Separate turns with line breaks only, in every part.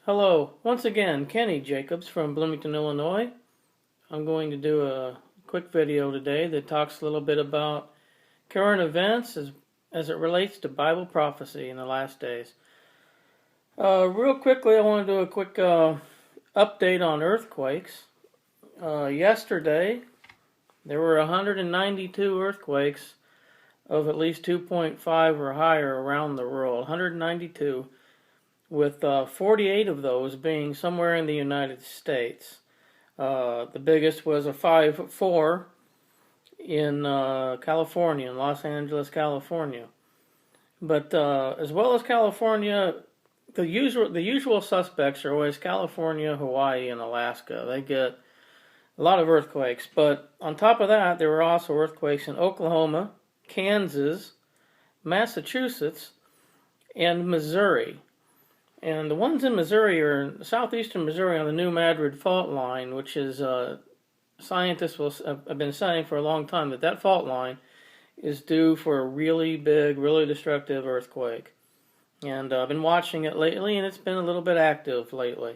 Hello, once again, Kenny Jacobs from Bloomington, Illinois. I'm going to do a quick video today that talks a little bit about current events as it relates to Bible prophecy in the last days. Real quickly, I want to do a quick update on earthquakes. Yesterday, there were 192 earthquakes of at least 2.5 or higher around the world. 192. With 48 of those being somewhere in the United States. The biggest was a 5.4 in California, in Los Angeles, California. But as well as California, the usual suspects are always California, Hawaii, and Alaska. They get a lot of earthquakes. But on top of that, there were also earthquakes in Oklahoma, Kansas, Massachusetts, and Missouri. And the ones in Missouri are in southeastern Missouri on the New Madrid fault line, which is scientists have been saying for a long time that fault line is due for a really big, really destructive earthquake. And I've been watching it lately, and it's been a little bit active lately.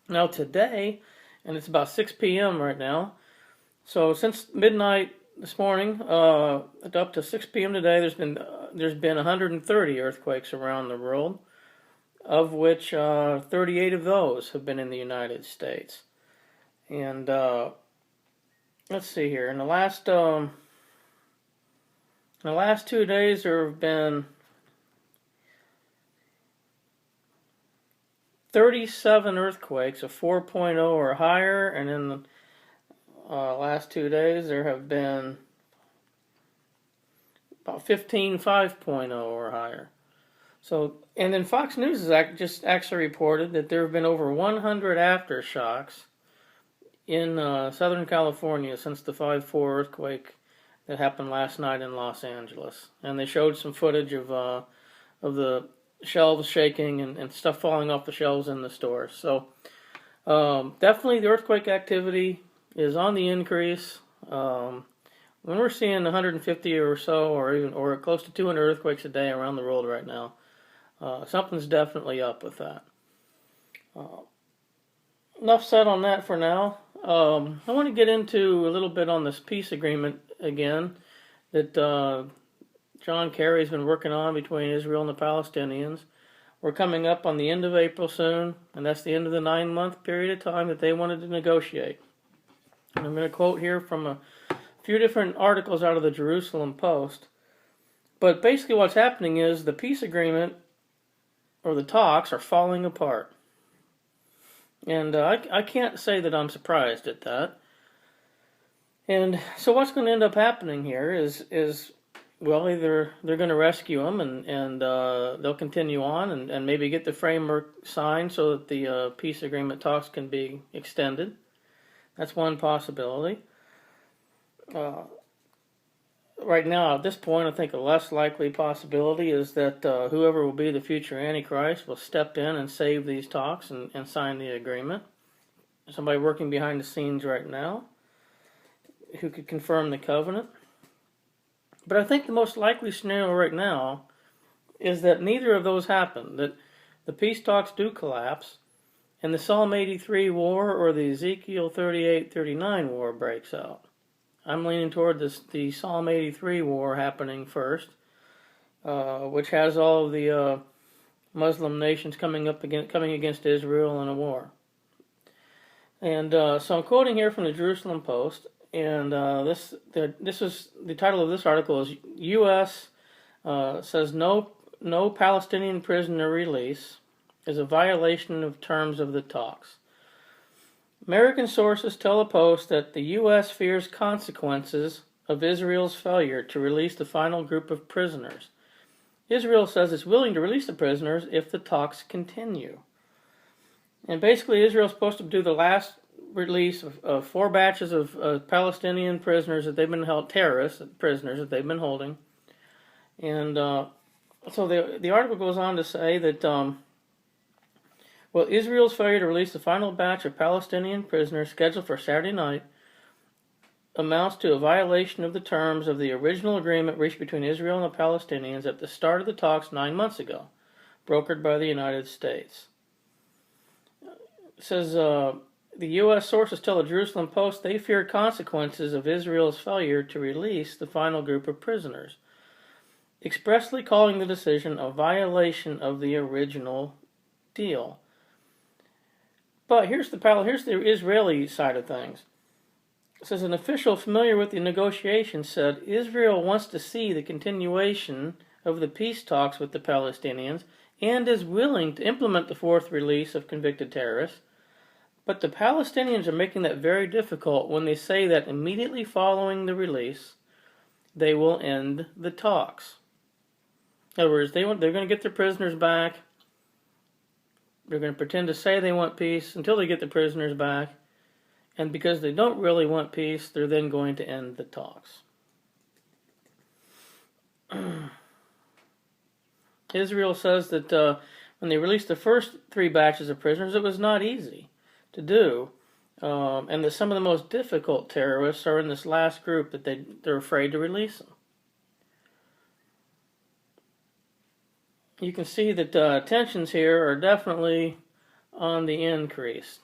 Now today, and it's about 6 p.m. right now, so since midnight this morning up to 6 p.m. today, there's been 130 earthquakes around the world, of which 38 of those have been in the United States. And let's see here. In the last 2 days, there have been 37 earthquakes of 4.0 or higher, and in the last 2 days, there have been about 15 5.0 or higher. So, and then Fox News has just actually reported that there have been over 100 aftershocks in Southern California since the 5.4 earthquake that happened last night in Los Angeles. And they showed some footage of the shelves shaking and stuff falling off the shelves in the stores. So, definitely the earthquake activity is on the increase. When we're seeing 150 or so, or close to 200 earthquakes a day around the world right now, something's definitely up with that. Enough said on that for now. I want to get into a little bit on this peace agreement again that John Kerry's been working on between Israel and the Palestinians. We're coming up on the end of April soon, and that's the end of the 9-month period of time that they wanted to negotiate. And I'm going to quote here from a few different articles out of the Jerusalem Post. But basically what's happening is the peace agreement or the talks are falling apart. And I can't say that I'm surprised at that. And so what's going to end up happening here is well, either they're going to rescue them and they'll continue on and maybe get the framework signed so that the peace agreement talks can be extended. That's one possibility. Right now, at this point, I think a less likely possibility is that whoever will be the future Antichrist will step in and save these talks and sign the agreement. Somebody working behind the scenes right now who could confirm the covenant. But I think the most likely scenario right now is that neither of those happen, that the peace talks do collapse, and the Psalm 83 war or the Ezekiel 38-39 war breaks out. I'm leaning toward the Psalm 83 war happening first, which has all of the Muslim nations coming against Israel in a war. And so I'm quoting here from the Jerusalem Post, and this is the title of this article is U.S. Says no Palestinian prisoner release is a violation of terms of the talks. American sources tell the Post that the U.S. fears consequences of Israel's failure to release the final group of prisoners. Israel says it's willing to release the prisoners if the talks continue. And basically, Israel's supposed to do the last release of 4 batches of Palestinian prisoners that they've been held, terrorist prisoners that they've been holding. And so the article goes on to say that well, Israel's failure to release the final batch of Palestinian prisoners scheduled for Saturday night amounts to a violation of the terms of the original agreement reached between Israel and the Palestinians at the start of the talks 9 months ago, brokered by the United States. It says the U.S. sources tell the Jerusalem Post they fear consequences of Israel's failure to release the final group of prisoners, expressly calling the decision a violation of the original deal. But here's the Israeli side of things. It says an official familiar with the negotiations said Israel wants to see the continuation of the peace talks with the Palestinians and is willing to implement the fourth release of convicted terrorists. But the Palestinians are making that very difficult when they say that immediately following the release, they will end the talks. In other words, they're going to get their prisoners back. They're going to pretend to say they want peace until they get the prisoners back. And because they don't really want peace, they're then going to end the talks. Israel says that when they released the first 3 batches of prisoners, it was not easy to do. And that some of the most difficult terrorists are in this last group that they're afraid to release them. You can see that tensions here are definitely on the increase.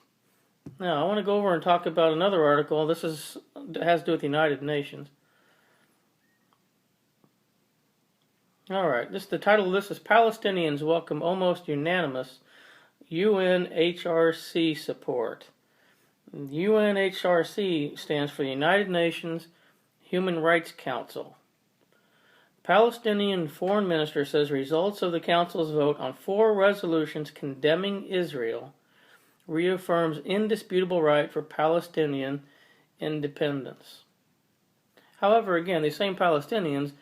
Now, I want to go over and talk about another article. This has to do with the United Nations. All right, the title of this is Palestinians Welcome Almost Unanimous UNHRC Support. UNHRC stands for the United Nations Human Rights Council. Palestinian Foreign Minister says results of the Council's vote on 4 resolutions condemning Israel reaffirms indisputable right for Palestinian independence. However, again, these same Palestinians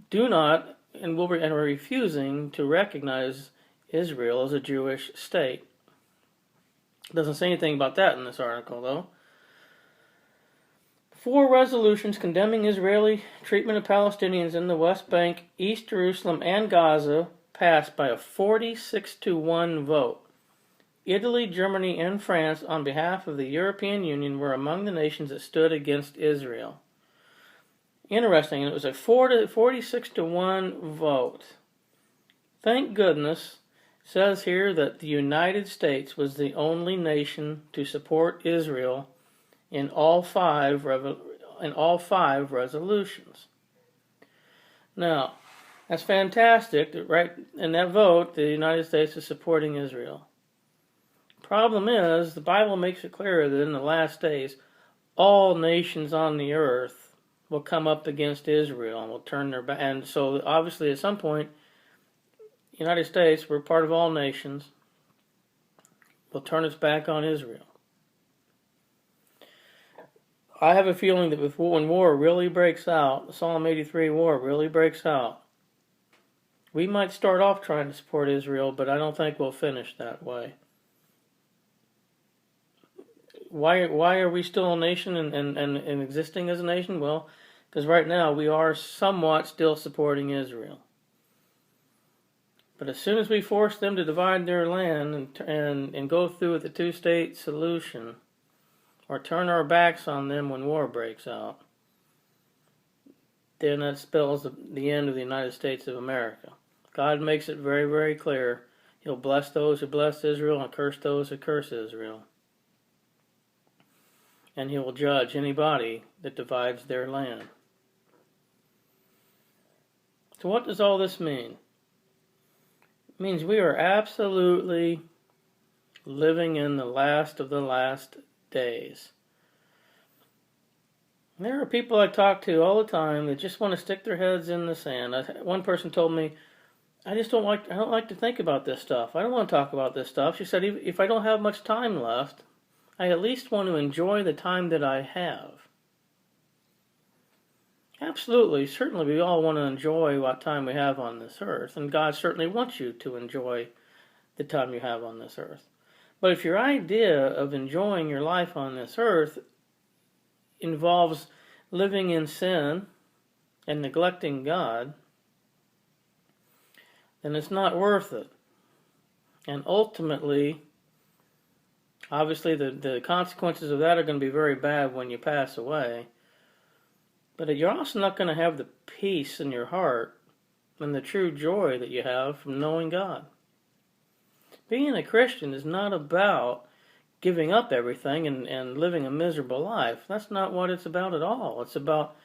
do not and are refusing to recognize Israel as a Jewish state. It doesn't say anything about that in this article, though. 4 resolutions condemning Israeli treatment of Palestinians in the West Bank, East Jerusalem, and Gaza passed by a 46-1 vote. Italy, Germany, and France, on behalf of the European Union, were among the nations that stood against Israel. Interesting, it was a 46-1 vote. Thank goodness, it says here that the United States was the only nation to support Israel in all 5 resolutions. Now, that's fantastic that right in that vote, the United States is supporting Israel. Problem is, the Bible makes it clear that in the last days, all nations on the earth will come up against Israel and will turn their back. And so, obviously, at some point, the United States, we're part of all nations, will turn its back on Israel. I have a feeling that when war really breaks out, the Psalm 83 war really breaks out, we might start off trying to support Israel, but I don't think we'll finish that way. Why are we still a nation and existing as a nation? Well, because right now we are somewhat still supporting Israel. But as soon as we force them to divide their land and go through with the 2-state solution, or turn our backs on them when war breaks out, then that spells the end of the United States of America. God makes it very, very clear. He'll bless those who bless Israel and curse those who curse Israel. And he will judge anybody that divides their land. So what does all this mean? It means we are absolutely living in the last of the last days. There are people I talk to all the time that just want to stick their heads in the sand. One person told me, I don't like to think about this stuff. I don't want to talk about this stuff. She said, if I don't have much time left, I at least want to enjoy the time that I have. Absolutely, certainly we all want to enjoy what time we have on this earth, and God certainly wants you to enjoy the time you have on this earth. But if your idea of enjoying your life on this earth involves living in sin and neglecting God, then it's not worth it. And ultimately, obviously the consequences of that are going to be very bad when you pass away. But you're also not going to have the peace in your heart and the true joy that you have from knowing God. Being a Christian is not about giving up everything and living a miserable life. That's not what it's about at all. It's about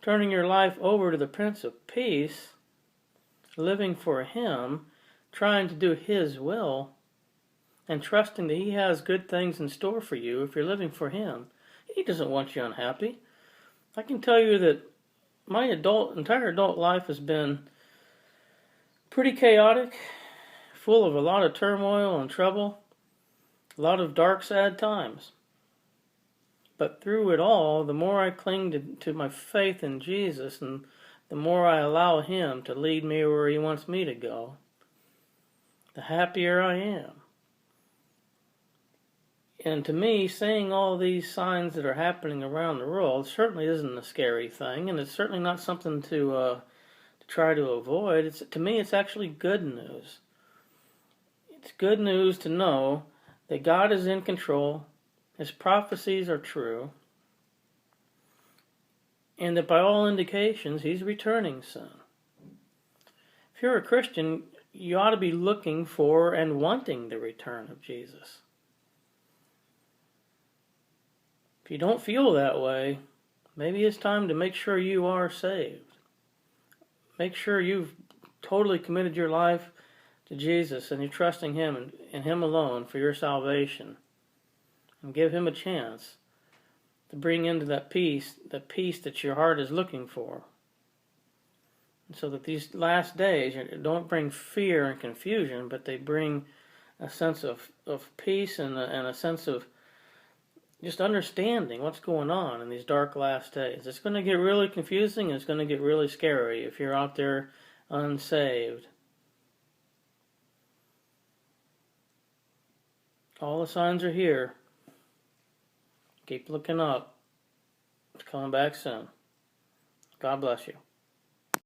turning your life over to the Prince of Peace, living for Him, trying to do His will, and trusting that He has good things in store for you if you're living for Him. He doesn't want you unhappy. I can tell you that my entire adult life has been pretty chaotic, full of a lot of turmoil and trouble, a lot of dark, sad times. But through it all, the more I cling to my faith in Jesus and the more I allow Him to lead me where He wants me to go, the happier I am. And to me, seeing all these signs that are happening around the world certainly isn't a scary thing, and it's certainly not something to try to avoid. To me, it's actually good news. It's good news to know that God is in control, His prophecies are true, and that by all indications, He's returning soon. If you're a Christian, you ought to be looking for and wanting the return of Jesus. If you don't feel that way, maybe it's time to make sure you are saved. Make sure you've totally committed your life to Jesus and you're trusting Him and Him alone for your salvation. And give Him a chance to bring into that peace that your heart is looking for. And so that these last days don't bring fear and confusion, but they bring a sense of peace and a sense of just understanding what's going on in these dark last days. It's going to get really confusing and it's going to get really scary if you're out there unsaved. All the signs are here. Keep looking up. It's coming back soon. God bless you.